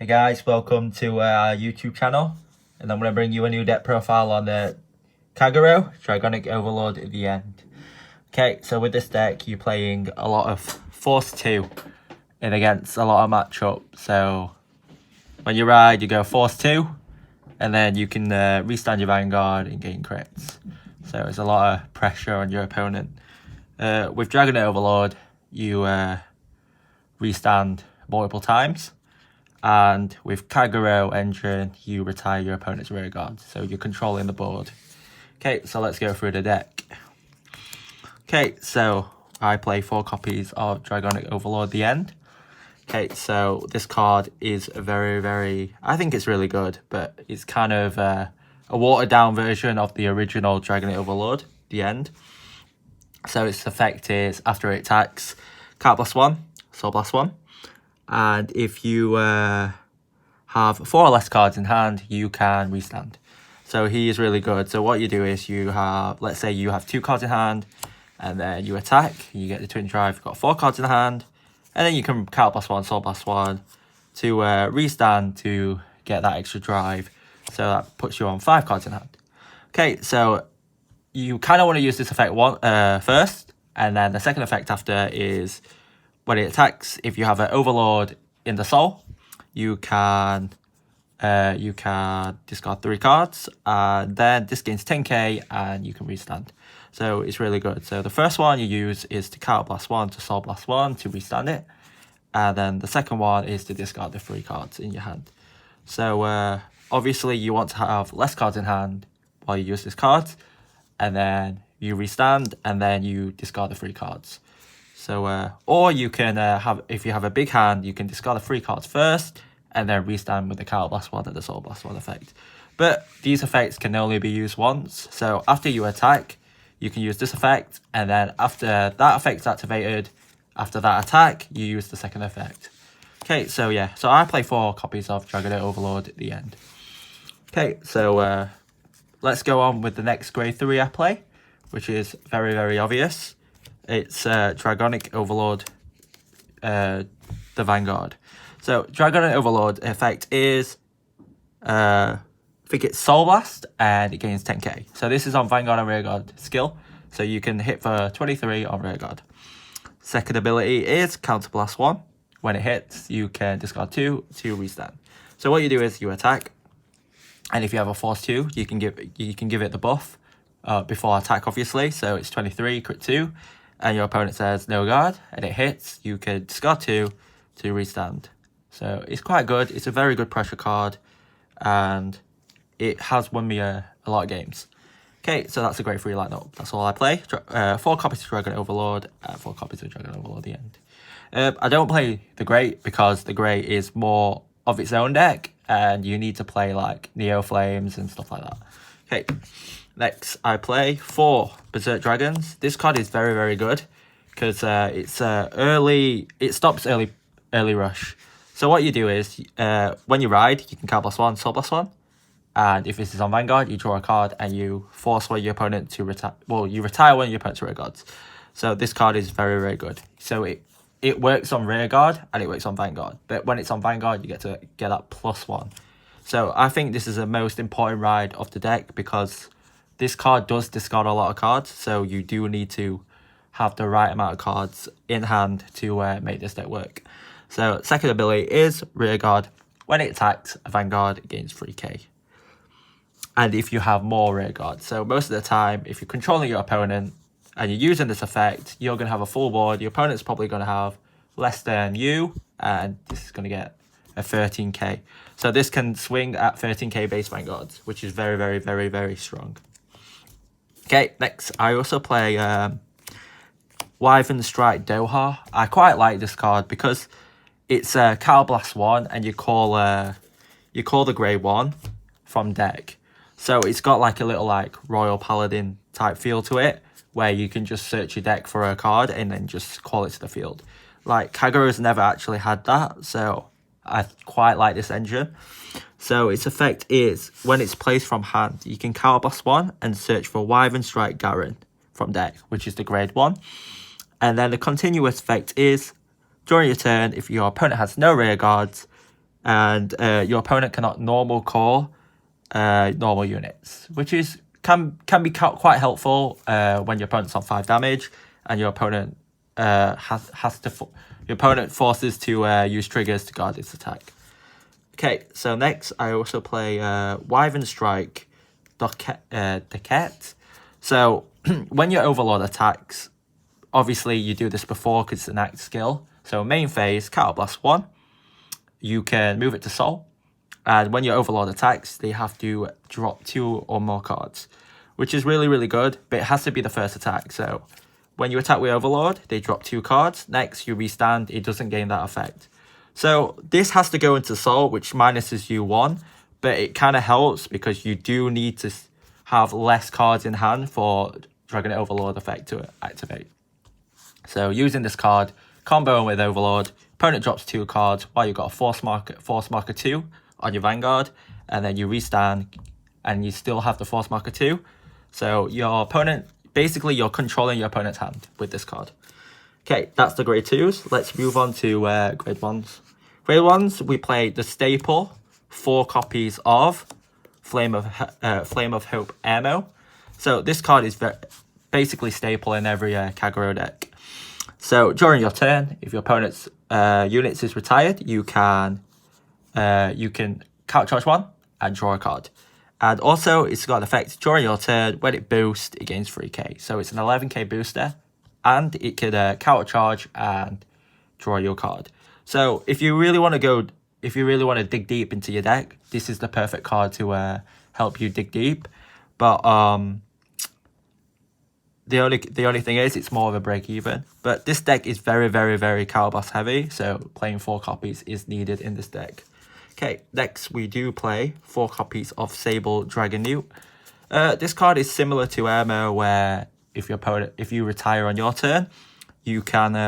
Hey guys, welcome to our YouTube channel, and I'm going to bring you a new deck profile on the Kagero, Dragonic Overlord at the end. Okay, so with this deck you're playing a lot of Force 2 and against a lot of matchup. So when you ride you go Force 2 and then you can restand your Vanguard and gain crits. So it's a lot of pressure on your opponent. With Dragonic Overlord you restand multiple times. And with Kagero engine, you retire your opponent's rear guard. So you're controlling the board. Okay, so let's go through the deck. Okay, so I play 4 copies of Dragonic Overlord the End. Okay, so this card is very, I think it's really good, but it's kind of a watered down version of the original Dragonic Overlord, the End. So its effect is, after it attacks, Card plus 1, Soul plus 1. And if you have 4 or less cards in hand, you can restand. So he is really good. So what you do is you have, let's say you have 2 cards in hand, and then you attack, you get the twin drive, you've got 4 cards in hand, and then you can card plus 1, soul plus 1 to restand to get that extra drive. So that puts you on 5 cards in hand. Okay, so you kind of want to use this effect first, and then the second effect after is, when it attacks, if you have an Overlord in the soul, you can discard 3 cards, and then this gains 10k and you can restand. So it's really good. So the first one you use is to card plus 1 to soul plus 1 to restand it, and then the second one is to discard the 3 cards in your hand. So obviously you want to have less cards in hand while you use this card, and then you restand, and then you discard the 3 cards. So, or you can if you have a big hand, you can discard the 3 cards first, and then restand with the card plus 1 and the soul plus 1 effect. But these effects can only be used once. So after you attack, you can use this effect, and then after that effect's activated, after that attack, you use the second effect. Okay, so yeah, so I play 4 copies of Dragonic Overlord at the end. Okay, so let's go on with the next grade 3 I play, which is very obvious. It's Dragonic Overlord, the Vanguard. So Dragonic Overlord effect is, I think it's Soul Blast, and it gains 10k. So this is on Vanguard and Rearguard skill, so you can hit for 23 on Rearguard. Second ability is Counter Blast 1. When it hits, you can discard 2 to restand. So what you do is you attack, and if you have a Force 2, you can give it the buff before attack, obviously. So it's 23, crit 2. And your opponent says no guard, and it hits, you can discard 2 to restand. So it's quite good. It's a very good pressure card, and it has won me a lot of games. Okay, so that's a great 3 lineup. That's all I play. 4 copies of Dragonic Overlord, and 4 copies of Dragonic Overlord the End. I don't play the Great because the Great is more of its own deck, and you need to play like Neo Flames and stuff like that. Okay. Next, I play 4 Berserk Dragons. This card is very good because it's early. It stops early rush. So what you do is when you ride, you can card plus 1, soul plus 1, and if this is on Vanguard, you draw a card and you force your opponent to retire. Well, you retire one of your opponent's rear guards. So this card is very good. So it works on Rearguard and it works on Vanguard, but when it's on Vanguard, you get to get that plus 1. So I think this is the most important ride of the deck because this card does discard a lot of cards, so you do need to have the right amount of cards in hand to make this deck work. So second ability is Rearguard. When it attacks a Vanguard, it gains 3k. And if you have more Rearguard, so most of the time, if you're controlling your opponent and you're using this effect, you're going to have a full board. Your opponent's probably going to have less than you, and this is going to get a 13k. So this can swing at 13k base Vanguards, which is very strong. Okay, next, I also play Wyvern Strike Doha. I quite like this card because it's a Card Blast 1, and you call the grade 1 from deck. So it's got like a little like Royal Paladin type feel to it, where you can just search your deck for a card and then just call it to the field. Like Kagero's never actually had that, so I quite like this engine. So its effect is, when it's placed from hand, you can Card Blast 1 and search for Wyvern Strike Garen from deck, which is the grade 1. And then the continuous effect is, during your turn, if your opponent has no rear guards, and your opponent cannot normal core normal units, which is can be quite helpful when your opponent's on 5 damage and your opponent your opponent forces to use triggers to guard its attack. Okay, so next I also play Wyvern Strike Dequette. So when your Overlord attacks, obviously you do this before because it's an act skill. So main phase, Counterblast 1, you can move it to Soul. And when your Overlord attacks, they have to drop 2 or more cards, which is really, really good, but it has to be the first attack. So when you attack with Overlord, they drop 2 cards. Next, you restand, it doesn't gain that effect. So this has to go into Soul, which minuses you 1, but it kind of helps because you do need to have less cards in hand for Dragonic Overlord effect to activate. So using this card, comboing with Overlord, opponent drops 2 cards while you've got a Force Marker 2 on your Vanguard, and then you restand and you still have the Force Marker 2. So your opponent, basically you're controlling your opponent's hand with this card. Okay, that's the grade 2s. Let's move on to grade 1s. Grade 1s, we play the staple, 4 copies of Flame of Hope ammo. So this card is basically staple in every Kagero deck. So during your turn, if your opponent's units is retired, you can counter charge 1 and draw a card. And also, it's got an effect during your turn. When it boosts, it gains 3k. So it's an 11k booster, and it could counter charge and draw your card. So if you really want to dig deep into your deck, this is the perfect card to help you dig deep. But the only thing is it's more of a break even. But this deck is very, very, very Counterblast heavy, so playing 4 copies is needed in this deck. Okay, next we do play 4 copies of Sable Dragonute. This card is similar to Ammo, where if you retire on your turn, you can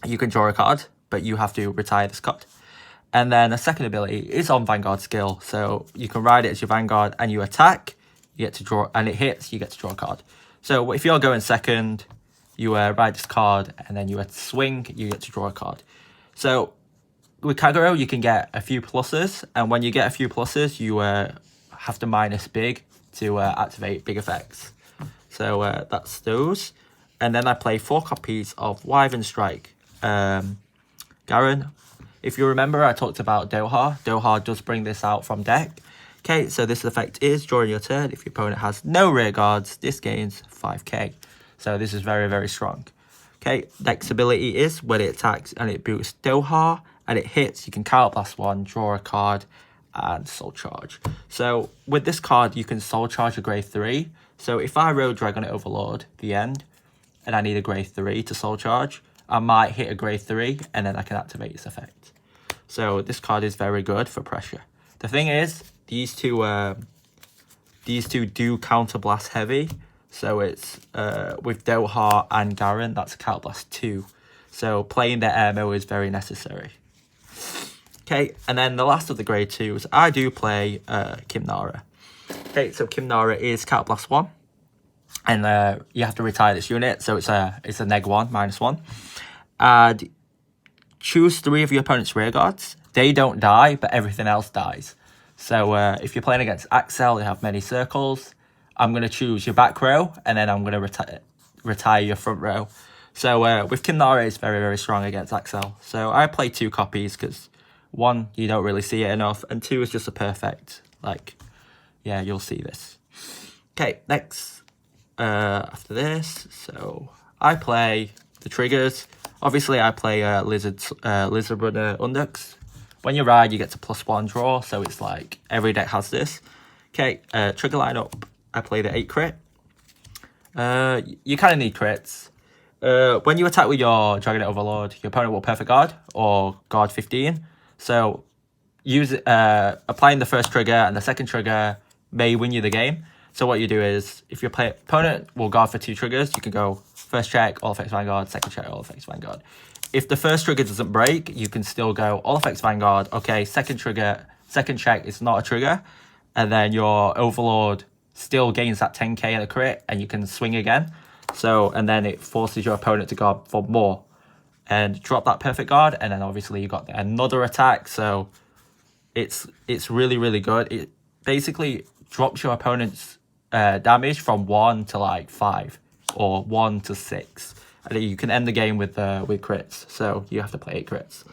draw a card, but you have to retire this card. And then a second ability is on Vanguard skill, so you can ride it as your Vanguard and you attack, you get to draw, and it hits, you get to draw a card. So if you're going second, you ride this card, and then you swing, you get to draw a card. So with Kagero, you can get a few pluses, and when you get a few pluses, you have to minus big to activate big effects. So that's those. And then I play 4 copies of Wyvern Strike Garen. If you remember, I talked about Doha. Doha does bring this out from deck. Okay, so this effect is during your turn. If your opponent has no rear guards, this gains 5k. So this is very, very strong. Okay, next ability is when it attacks and it boosts Doha and it hits, you can Counterblast 1, draw a card, and Soul Charge. So with this card, you can Soul Charge a grade 3. So if I roll Dragonic Overlord the end, and I need a grade 3 to Soul Charge, I might hit a grade 3, and then I can activate its effect. So this card is very good for pressure. The thing is, these two do Counterblast heavy. So it's with Doha and Garen, that's a Counterblast 2. So playing their ammo is very necessary. Okay, and then the last of the grade 2s, I do play Kimnara. Okay, so Kimnara is Counterblast 1. And you have to retire this unit, so it's a -1, -1. And choose 3 of your opponent's rear guards. They don't die, but everything else dies. So if you're playing against Axel, they have many circles. I'm going to choose your back row, and then I'm going to retire your front row. So with Kimnara, it's very, very strong against Axel. So I play 2 copies because 1, you don't really see it enough, and 2 is just a perfect, yeah, you'll see this. Okay, next, after this, so I play the triggers. Obviously, I play Lizard Runner Undux. When you ride, you get to +1 draw, so it's like every deck has this. Okay, trigger lineup, I play the 8 crit. You kind of need crits. When you attack with your Dragonic Overlord, your opponent will perfect guard or guard 15. So applying the first trigger and the second trigger may win you the game. So what you do is, if your opponent will guard for 2 triggers, you can go first check, all effects Vanguard, second check, all effects Vanguard. If the first trigger doesn't break, you can still go all effects Vanguard. Okay, second trigger, second check is not a trigger. And then your Overlord still gains that 10k and a crit, and you can swing again. So, and then it forces your opponent to guard for more. and drop that perfect guard, and then obviously you got another attack. So it's really, really good. It basically drops your opponent's damage from 1 to like 5 or 1 to 6, and you can end the game with crits. So you have to play 8 crits.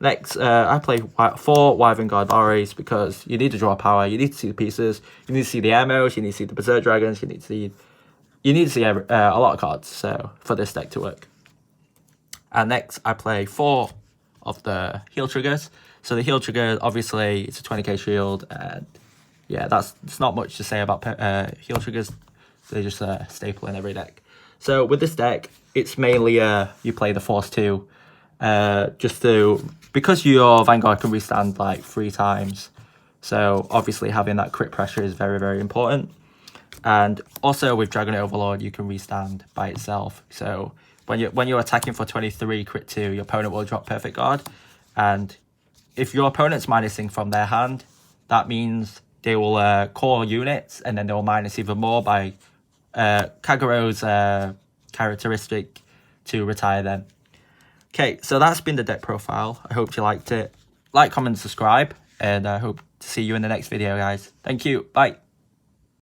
Next, I play 4 Vanguard Ares because you need to draw power, you need to see the pieces, you need to see the ammos, you need to see the Berserk Dragons, you need to see a lot of cards, so for this deck to work. And next, I play 4 of the heal triggers. So the heal trigger, obviously, it's a 20k shield, and yeah, there's not much to say about heal triggers. They just staple in every deck. So with this deck, it's mainly you play the Force 2, because your Vanguard can restand like 3 times. So obviously having that crit pressure is very, very important. And also with Dragonic Overlord, you can restand by itself. So when you're attacking for 23 crit 2, your opponent will drop perfect guard, and if your opponent's minusing from their hand, that means they will core units, and then they will minus even more by Kagero's characteristic to retire them. Okay, so that's been the deck profile. I hope you liked it. Like, comment, subscribe, and I hope to see you in the next video, guys. Thank you. Bye.